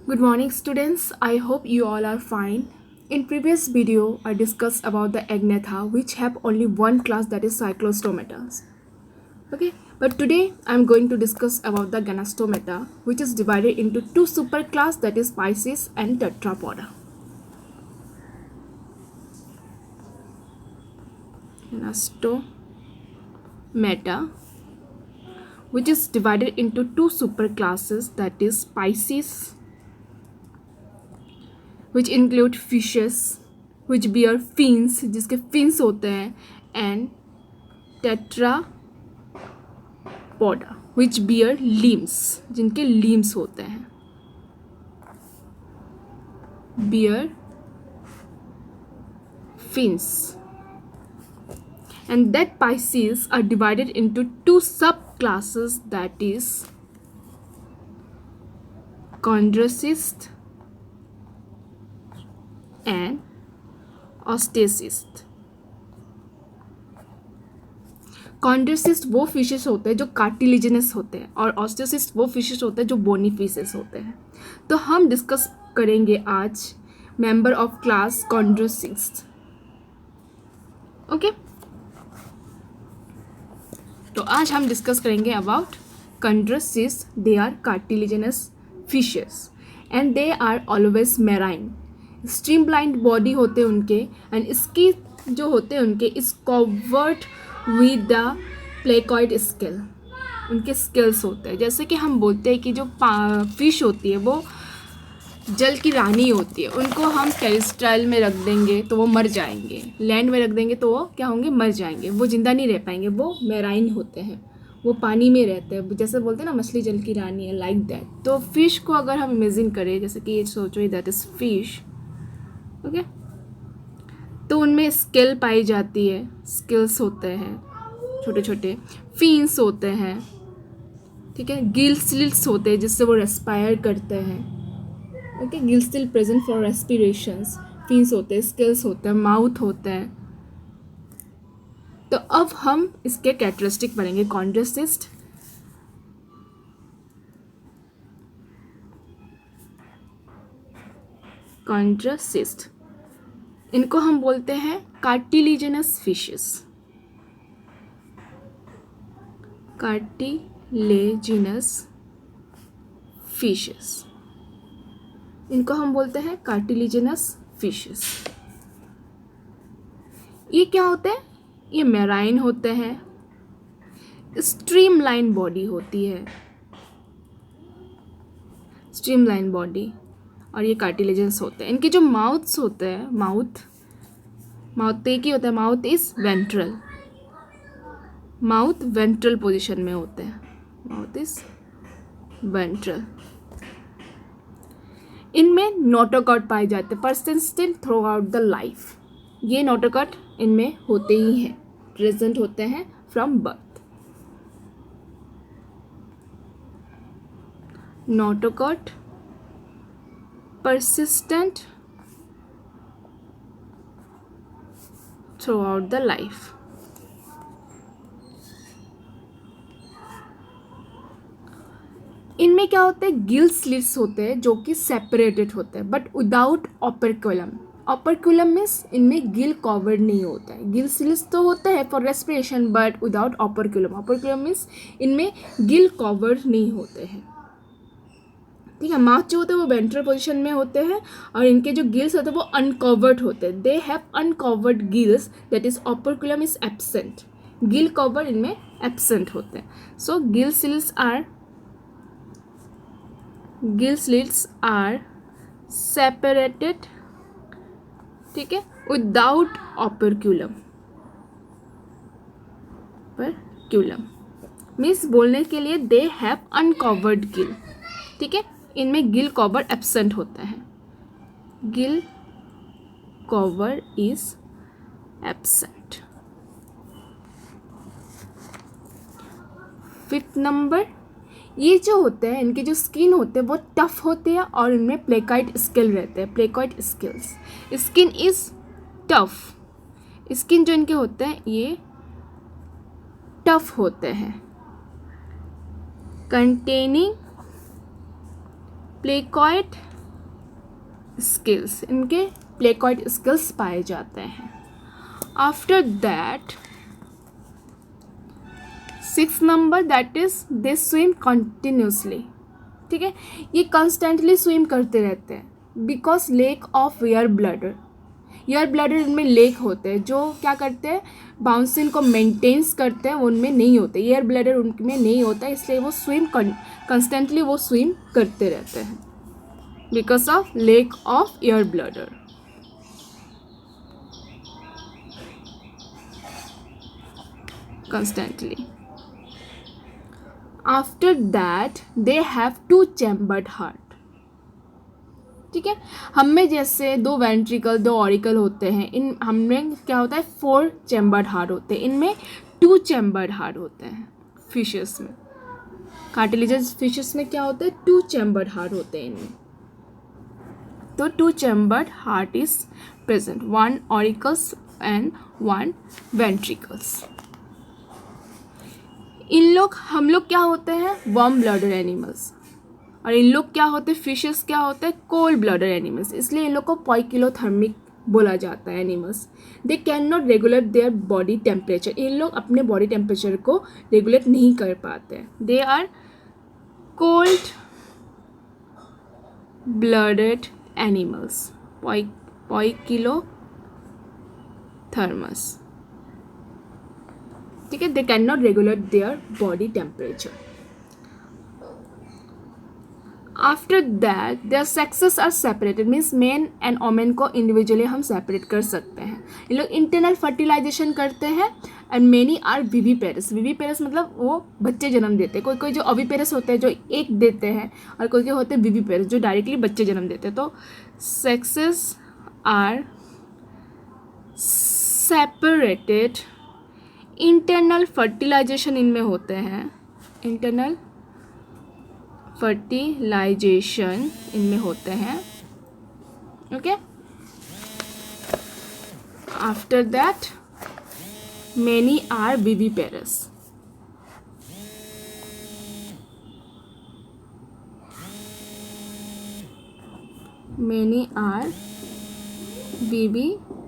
Good morning students, I hope you all are fine. In previous video, I discussed about the agnatha which have only one class, that is cyclostomata. Okay, but today I am going to discuss about the Ganastomata which is divided into two superclass, that is Pisces and Tetrapoda. Ganastomata which is divided into two superclasses, that is Pisces, which include fishes which bear fins, जिसके fins होते हैं, and tetrapoda which bear limbs, जिनके limbs होते हैं, bear fins. And that Pisces are divided into two subclasses, that is chondrocyst and osteocyst. कॉन्ड्रोसिस्ट वो fishes होते हैं जो कार्टिलिजिनस होते हैं और ऑस्टियोसिस्ट वो फिशेस होते हैं जो बोनी फिशेस होते हैं. तो हम डिस्कस करेंगे आज member of class chondrichthyes. Okay, तो आज हम डिस्कस करेंगे about chondrichthyes. They are cartilaginous fishes and they are always marine. Streamline body होते हैं उनके, एंड इसकी जो होते हैं उनके इस covered with the placoid scale. उनके स्केल्स होते हैं. जैसे कि हम बोलते हैं कि जो फिश होती है वो जल की रानी होती है. उनको हम टेरेस्ट्राइल में रख देंगे तो वो मर जाएंगे, लैंड में रख देंगे तो वो क्या होंगे, मर जाएंगे. वो जिंदा नहीं रह पाएंगे. वो मैराइन होते हैं, वो पानी में रहते हैं. जैसे बोलते हैं ना मछली जल की रानी है, लाइक दैट. तो फिश को अगर हम इमेजिन करें, जैसे कि ये सोचो दैट इज फिश. ओके, तो उनमें स्केल पाई जाती है. स्केल्स होते हैं छोटे छोटे, फिन्स होते हैं, ठीक है. गिल स्लिट्स होते हैं जिससे वो रेस्पायर करते हैं. Okay, gill still present for respirations. Fins होते हैं, स्केल्स होते हैं, माउथ होते हैं. तो अब हम इसके कैरेक्टरिस्टिक पढ़ेंगे. कॉन्ड्रोसिस्ट, कॉन्ड्रोसिस्ट इनको हम बोलते हैं कार्टिलिजिनस फिशेस. कार्टिलेजिनस फिशेस, इनको हम बोलते हैं कार्टिलिजिनस फिशेस. ये क्या होते हैं? ये मैराइन होते हैं. स्ट्रीमलाइन बॉडी होती है, स्ट्रीमलाइन बॉडी, और ये कार्टिलेजिनस होते हैं. इनके जो माउथ्स होते हैं, माउथ एक ही होता है. Mouth is ventral. Mouth ventral position में होते हैं. Mouth is ventral. इनमें नोटोकॉट पाए जाते हैं, persistent through out the life. ये नोटोकॉट इनमें होते ही हैं, प्रेजेंट होते हैं from birth. नोटोकॉट persistent throughout the life. इनमें क्या होते हैं? गिल स्लिट्स होते हैं जो कि सेपरेटेड होते हैं but without operculum. Operculum means इनमें गिल कवर्ड नहीं होता है. गिल स्लिट्स तो होते हैं for respiration but without operculum. Operculum means इनमें गिल कवर्ड नहीं होते हैं, ठीक है. माउथ जो होते हैं वो वेंट्रल पोजीशन में होते हैं और इनके जो गिल्स होते हैं वो अनकवर्ड होते हैं. They have uncovered gills, that is operculum is absent. Gill cover इनमें एब्सेंट होते हैं. सो गिल स्लिट्स आर सेपरेटेड, ठीक है, विदाउट ऑपरक्यूलम. मीन्स बोलने के लिए दे हैव अनकवर्ड गिल, ठीक है. इनमें गिल कवर एब्सेंट होता है. Gill cover is absent. 5th number, ये जो होते हैं इनके जो स्किन होते हैं वो टफ होते हैं और इनमें प्लेकॉइड स्केल रहते हैं. Placoid scales, skin is tough. Skin जो इनके होते हैं ये टफ होते हैं. कंटेनिंग placoid स्किल्स, इनके प्लेकॉइड स्किल्स पाए जाते हैं। After that 6 number that is they swim continuously, ठीक है, ये कंस्टेंटली स्विम करते रहते हैं because lake of air bladder, air bladder इनमें लेक होते हैं जो क्या करते हैं, बाउंसिंग को मेंटेन्स करते हैं, उनमें नहीं होते, एयर ब्लैडर उनमें नहीं होता, इसलिए वो स्विम कंस्टेंटली वो स्विम करते रहते हैं because of lake of air bladder. Constantly. After that they have 2 chambered heart, ठीक है, हमें जैसे 2 वेंट्रिकल 2 ऑरिकल होते हैं, इन हमें क्या होता है 4 चैम्बर्ड हार्ट होते हैं, इनमें 2 चैम्बर्ड हार्ट होते हैं फिशेस में। कार्टिलेजस फिशेस में क्या होता है 2 चैम्बर्ड हार्ट होते हैं इनमें, तो 2 chambered heart is present, 1 auricles and 1 ventricles. इन लोग हम लोग क्या होते हैं वार्म ब्लडर एनिमल्स, और इन लोग क्या होते हैं फिशेस क्या होते हैं कोल्ड ब्लडर एनिमल्स, इसलिए इन लोग को पॉइकिलोथर्मिक बोला जाता है animals. They can not regulate their body temperature, इन लोग अपने बॉडी टेम्परेचर को रेगुलेट नहीं कर पाते हैं। They are cold blooded animals, poikilotherms, ठीक है, they can not regulate their body temperature. After that their sexes are separated, means men and women को इंडिविजुअली हम सेपरेट कर सकते हैं। ये लोग इंटरनल फर्टिलाइजेशन करते हैं and many are viviparous, viviparous मतलब वो बच्चे जन्म देते हैं, कोई कोई जो अविपेरस होते हैं जो एक देते हैं, और कोई कोई होते हैं विविपेरस जो डायरेक्टली बच्चे जन्म देते हैं। तो sexes are separated, internal fertilisation इनमें होते हैं, इंटरनल फर्टिलाइजेशन इनमें होते हैं, okay. After that many are viviparous, many are viviparous.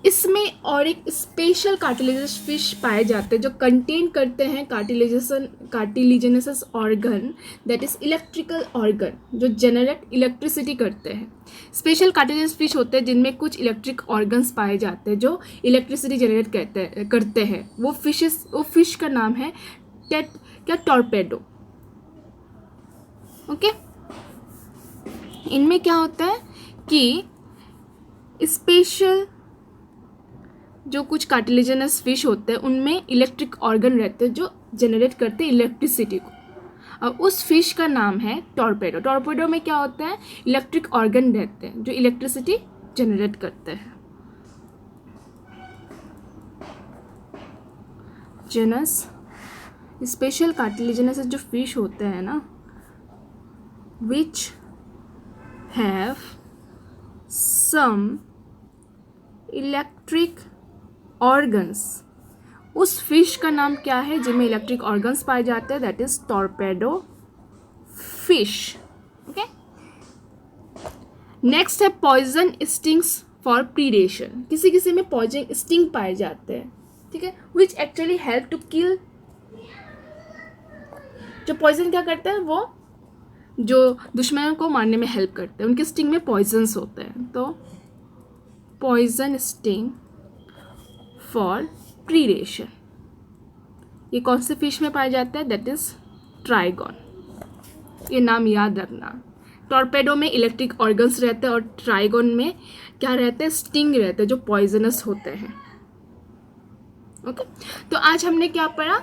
इसमें और एक स्पेशल कार्टिलेजस फिश पाए जाते हैं जो कंटेन करते हैं cartilaginous organ, that is electrical organ, जो जनरेट इलेक्ट्रिसिटी करते हैं। स्पेशल कार्टिलेजस फिश होते हैं जिनमें कुछ इलेक्ट्रिक ऑर्गन्स पाए जाते हैं जो इलेक्ट्रिसिटी जनरेट करते हैं। वो फिश का नाम है टॉर्पेडो, ओके। इनमें क्या होता है कि स्पेशल जो कुछ कार्टिलेजनस फिश होते हैं उनमें इलेक्ट्रिक ऑर्गन रहते हैं जो जनरेट करते हैं इलेक्ट्रिसिटी को, और उस फिश का नाम है टॉर्पेडो। टॉर्पेडो में क्या होता है इलेक्ट्रिक ऑर्गन रहते हैं जो इलेक्ट्रिसिटी जनरेट करते हैं। जेनस स्पेशल कार्टिलेजनस जो फिश होते हैं ना, which have some electric organs, उस फिश का नाम क्या है जिनमें इलेक्ट्रिक ऑर्गन्स पाए जाते हैं, that is torpedo fish, okay. Next है पॉइजन स्टिंग्स फॉर प्रीडेशन, किसी किसी में पॉइजन स्टिंग पाए जाते हैं, ठीक है, which actually help to kill. जो पॉइजन क्या करता है वो जो दुश्मनों को मारने में हेल्प करते हैं, उनके स्टिंग में पॉइजन्स होते हैं। तो पॉइजन स्टिंग फॉर प्रीडेशन, ये कौन से फिश में पाया जाता है, दैट इज ट्राइगॉन, ये नाम याद रखना। टॉर्पेडो में इलेक्ट्रिक ऑर्गन्स रहते हैं और ट्राइगॉन में क्या रहते हैं स्टिंग रहते हैं जो पॉइजनस होते हैं, ओके। तो आज हमने क्या पढ़ा,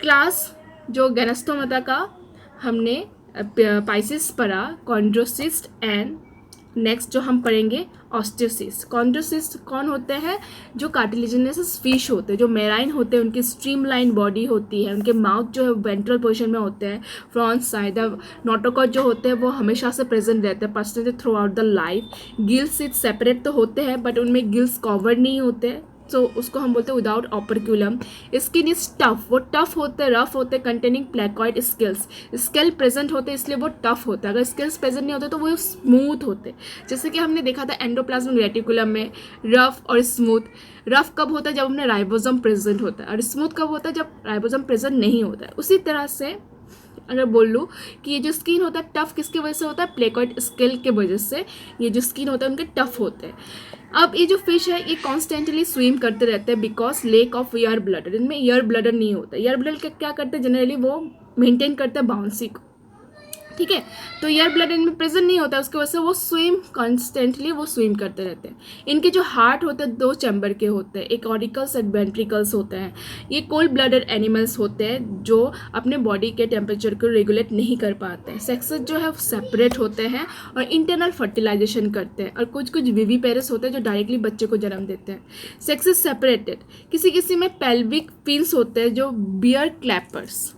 क्लास जो गैनस्टोमाटा का हमने पाइसिस पढ़ा, कॉन्ड्रोसिस्ट एंड नेक्स्ट जो हम पढ़ेंगे ऑस्टियोसिस्ट। कॉन्ड्रोसिस्ट कौन होते हैं, जो कार्टिलेजिनस फिश होते हैं, जो मेराइन होते हैं, उनकी स्ट्रीमलाइन बॉडी होती है, उनके माउथ जो है वेंट्रल पोजीशन में होते हैं, फ्रंट साइड। नोटोकॉट जो होते हैं वो हमेशा से प्रेजेंट रहते हैं personally through out the life. Gills is separate तो होते हैं बट उनमें गिल्स कवर नहीं होते, सो उसको हम बोलते हैं without operculum. Skin is tough, वो टफ होते हैं, रफ होते हैं, containing placoid scales. Scale present होते हैं इसलिए वो टफ होता है, अगर स्केल्स प्रेजेंट नहीं होते तो वो स्मूथ होते। जैसे कि हमने देखा था एंडोप्लाज्मिक रेटिकुलम में रफ और स्मूथ। रफ कब होता है? जब अपने राइबोसोम प्रेजेंट होता है, और स्मूथ कब होता है? जब राइबोसोम प्रेजेंट नहीं होता है। उसी तरह से अगर बोल लूँ कि ये जो स्किन होता है टफ किसकी वजह से होता है? प्लेकॉइड स्केल के वजह से ये जो स्किन होता है उनके टफ होते हैं। अब ये जो फिश है ये कॉन्स्टेंटली स्विम करते रहते हैं because lake of air bladder, इनमें एयर ब्लडर नहीं होता। एयर ब्लडर क्या करते हैं? जनरली वो मेंटेन करते हैं बाउंसी को, ठीक है। तो एयर ब्लड इनमें प्रेजेंट नहीं होता, उसकी वजह से वो स्विम कॉन्स्टेंटली वो स्विम करते रहते हैं। इनके जो हार्ट होते हैं 2 चैम्बर के होते हैं, एक ऑरिकल्स एक वेंट्रिकल्स होते हैं। ये कोल्ड ब्लडेड एनिमल्स होते हैं जो अपने बॉडी के टेम्परेचर को रेगुलेट नहीं कर पाते हैं। सेक्सेस जो है सेपरेट होते हैं और इंटरनल फर्टिलाइजेशन करते हैं, और कुछ कुछ विवीपेरस होते हैं जो डायरेक्टली बच्चे को जन्म देते हैं। सेक्सेस सेपरेटेड, किसी किसी में पेल्विक फिन्स होते हैं जो बियर क्लैपर्स।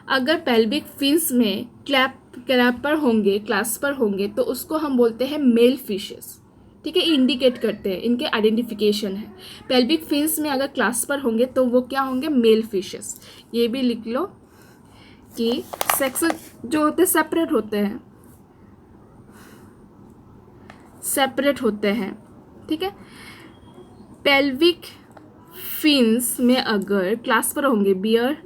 अगर पेल्विक फिन्स में क्लैपर होंगे, क्लास्पर होंगे तो उसको हम बोलते हैं मेल फिशेस, ठीक है। इंडिकेट करते हैं, इनके आइडेंटिफिकेशन है। पेल्विक फिन्स में अगर क्लास्पर होंगे तो वो क्या होंगे? Male fishes. ये भी लिख लो कि सेक्स जो होते हैं सेपरेट होते हैं, ठीक है। पेल्विक फिन्स में अगर क्लास्पर होंगे, बियर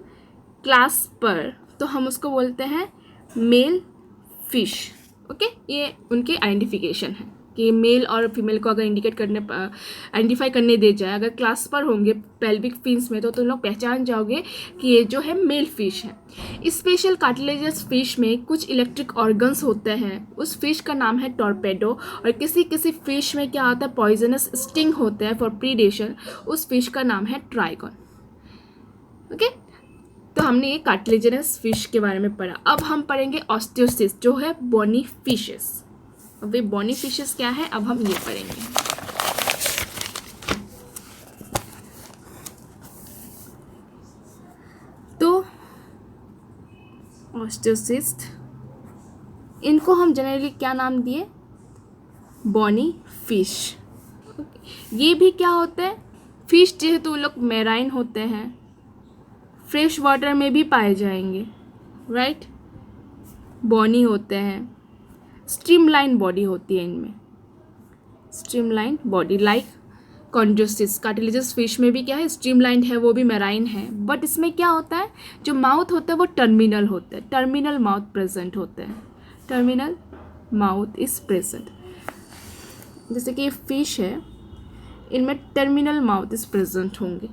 क्लास्पर, तो हम उसको बोलते हैं मेल फिश, ओके। ये उनकी आइडेंटिफिकेशन है कि मेल और फीमेल को अगर आइडेंटिफाई करने दे जाए, अगर क्लास्पर होंगे पेल्विक फिन्स में तो तुम लोग पहचान जाओगे कि ये जो है मेल फिश है। स्पेशल कार्टिलेजस फिश में कुछ इलेक्ट्रिक ऑर्गन्स होते हैं, उस फिश का नाम है टॉर्पेडो। और किसी किसी फिश में क्या होता है? पॉइजनस स्टिंग होता है फॉर प्रीडेशन, उस फिश का नाम है ट्राइगन, ओके। तो हमने ये कार्टिलेजिनस फिश के बारे में पढ़ा। अब हम पढ़ेंगे ऑस्टियोसिस जो है बोनी फिशेस। अब ये बोनी फिशेस क्या है, अब हम ये पढ़ेंगे। तो ऑस्टियोसिस्ट, इनको हम जनरली क्या नाम दिए? Bony fish. ये भी क्या होते हैं? फिश जेहेतु लोग मैराइन होते हैं, फ्रेश वाटर में भी पाए जाएंगे, राइट। बोनी होते हैं, स्ट्रीमलाइन बॉडी होती है इनमें, स्ट्रीमलाइन बॉडी लाइक कॉन्ड्रोसिस। कार्टिलेजस फिश में भी क्या है? स्ट्रीमलाइन है, वो भी मैराइन है। बट इसमें क्या होता है? जो माउथ होता है वो टर्मिनल होता है, टर्मिनल माउथ प्रेजेंट होते हैं, टर्मिनल माउथ इज प्रेजेंट। जैसे कि ये फिश है, इनमें टर्मिनल माउथ इज प्रेजेंट होंगे।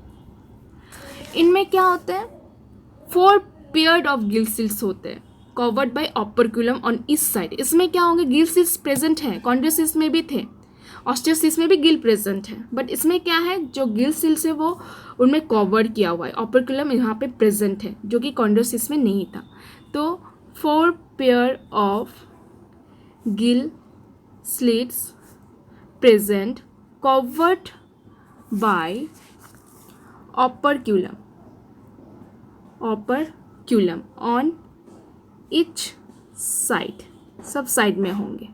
इनमें क्या होते हैं? 4 पेयर ऑफ गिल सील्स होते हैं covered by operculum on each side. इसमें क्या होंगे? गिल सील्स प्रेजेंट हैं, कॉन्ड्रोसिस में भी थे, ऑस्टियोसिस में भी गिल प्रेजेंट है। बट इसमें क्या है? जो गिल सील्स है वो उनमें कवर किया हुआ है, ऑपरक्यूलम यहाँ पे प्रेजेंट है जो कि कॉन्ड्रोसिस में नहीं था। तो 4 pair of gill slits present covered by operculum on each side, सब साइड में होंगे।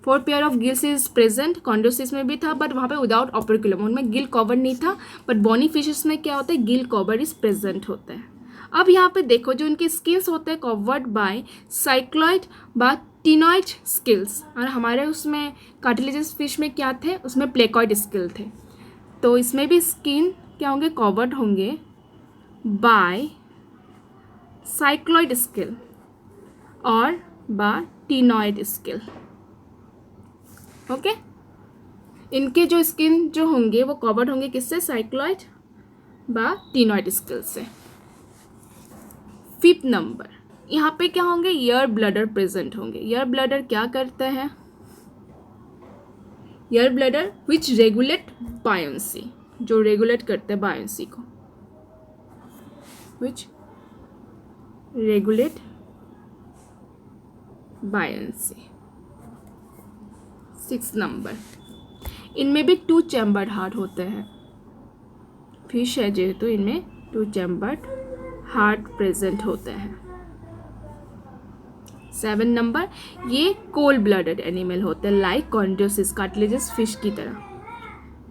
4 pair of gills is present, chondrichthyes में भी था बट वहाँ पे विदाउट ऑपरक्यूलम, उनमें गिल कवर नहीं था। बट बोनी फिशेस में क्या होता है? गिल कवर इज प्रेजेंट होता है। अब यहाँ पे देखो जो उनके स्किन्स होते हैं कवर्ड बाय साइक्लॉइड बा टिनॉइड स्किल्स, और हमारे उसमें कार्टिलेजस फिश में क्या थे? उसमें प्लेकॉइड स्किल थे। तो इसमें भी स्किन क्या होंगे? कवर्ड होंगे बाय साइक्लॉइड स्किल और बा टिनॉइड स्किल, ओके। इनके जो स्किन जो होंगे वो कवर्ड होंगे किससे? साइक्लॉइड बा टिनॉइड स्किल से। 5th नंबर, यहाँ पे क्या होंगे? ईयर ब्लडर प्रेजेंट होंगे। ईयर ब्लडर क्या करते हैं? ईयर ब्लडर विच रेगुलेट बायोंसी, जो रेगुलेट करते हैं बायोंसी को, विच रेगुलेट बायोंसी। 6th नंबर, इनमें भी 2 चैम्बर्ड हार्ट होते हैं। फिश है जेहेतु इनमें 2 चैम्बर्ड हार्ट प्रेजेंट होते हैं। 7 नंबर, ये कोल्ड ब्लडेड एनिमल होते हैं लाइक कॉन्ड्रोसिस, कार्टिलेजस फिश की तरह।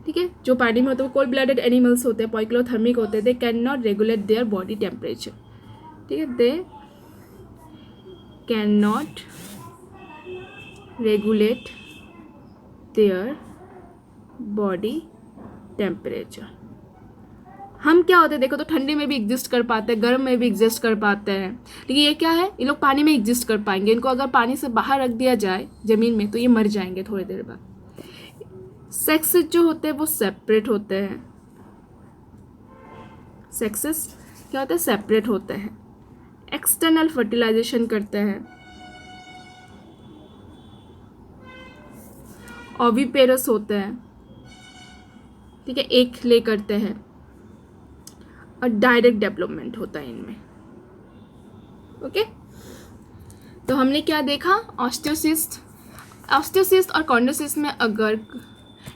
ठीक है, जो पानी में होते हैं वो कोल्ड ब्लडेड एनिमल्स होते हैं, पॉइक्लोथर्मिक होते हैं, दे can not regulate their body temperature, ठीक है, they can not regulate their body temperature. हम क्या होते हैं देखो, तो ठंडी में भी एग्जिस्ट कर पाते हैं, गर्म में भी एग्जिस्ट कर पाते हैं, लेकिन ये क्या है, ये लोग पानी में एग्जिस्ट कर पाएंगे। इनको अगर पानी से बाहर रख दिया जाए ज़मीन में तो ये मर जाएंगे थोड़ी देर बाद। सेक्सेस जो होते हैं वो सेपरेट होते हैं, सेक्सेस क्या होते हैं, सेपरेट होते हैं, एक्सटर्नल फर्टिलाइजेशन करते हैं, ओविपेरस होते हैं, ठीक है, एक ले करते हैं, और डायरेक्ट डेवलपमेंट होता है इनमें। ओके, तो हमने क्या देखा, ऑस्टियोसिस्ट और कॉन्ड्रोसिस्ट में अगर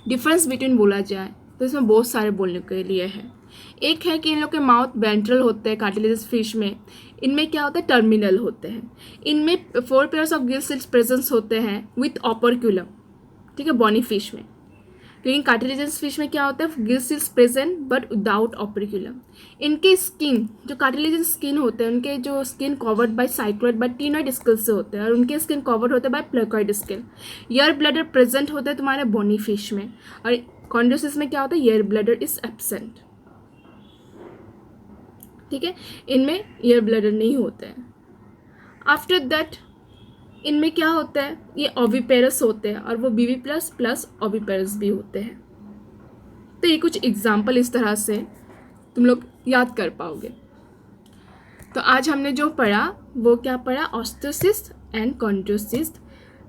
डिफरेंस बिटवीन बोला जाए तो इसमें बहुत सारे बोलने के लिए है। एक है कि इन लोग के माउथ वेंट्रल होते हैं कार्टिलेजस फिश में, इनमें क्या होता है, टर्मिनल होते हैं, इनमें 4 pairs of gill cells presence होते हैं विथ ऑपरक्यूलम, ठीक है, बॉनी फिश में। लेकिन कार्टिलेजस फिश में क्या होता है, gill cells present but without operculum. इनके स्किन, जो कार्टिलेजस स्किन होते हैं, उनके जो skin covered by cycloid by ctenoid scale से होते हैं, और उनके स्किन कवर्ड होते हैं by placoid scale. Air bladder present होता है तुम्हारे बोनी फिश में, और कॉन्ड्रोसिस में क्या होता है, ईयर ब्लैडर इज एब्सेंट, ठीक है, इनमें ईयर ब्लैडर नहीं होते हैं। आफ्टर दैट इनमें क्या होता है, ये ओविपेरस होते हैं, और वो बीवी प्लस ओविपेरस भी होते हैं। तो ये कुछ एग्जाम्पल इस तरह से तुम लोग याद कर पाओगे। तो आज हमने जो पढ़ा वो क्या पढ़ा, ऑस्टियोसिस्ट एंड कॉन्ड्रोसिस्ट,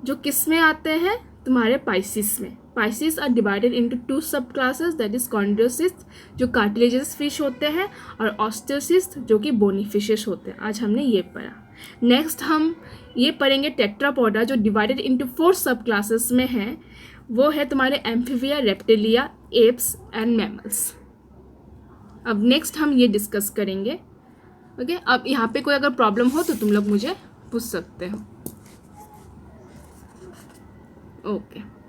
जो किस में आते हैं, तुम्हारे पाइसिस में। पाइसिस आर डिवाइडेड इनटू 2 सब क्लासेस, दैट इज कॉन्ड्रोसिस्ट जो कार्टिलेजस फिश होते हैं, और ऑस्टियोसिस्ट जो कि बोनी फिशेस होते हैं। आज हमने ये पढ़ा। नेक्स्ट हम ये पढ़ेंगे टेट्रापोडा, जो डिवाइडेड इनटू 4 सब क्लासेस में है, वो है तुम्हारे amphibia, reptilia, apps and mammals. अब नेक्स्ट हम ये डिस्कस करेंगे। ओके, अब यहाँ पे कोई अगर प्रॉब्लम हो तो तुम लोग मुझे पूछ सकते हो। ओके।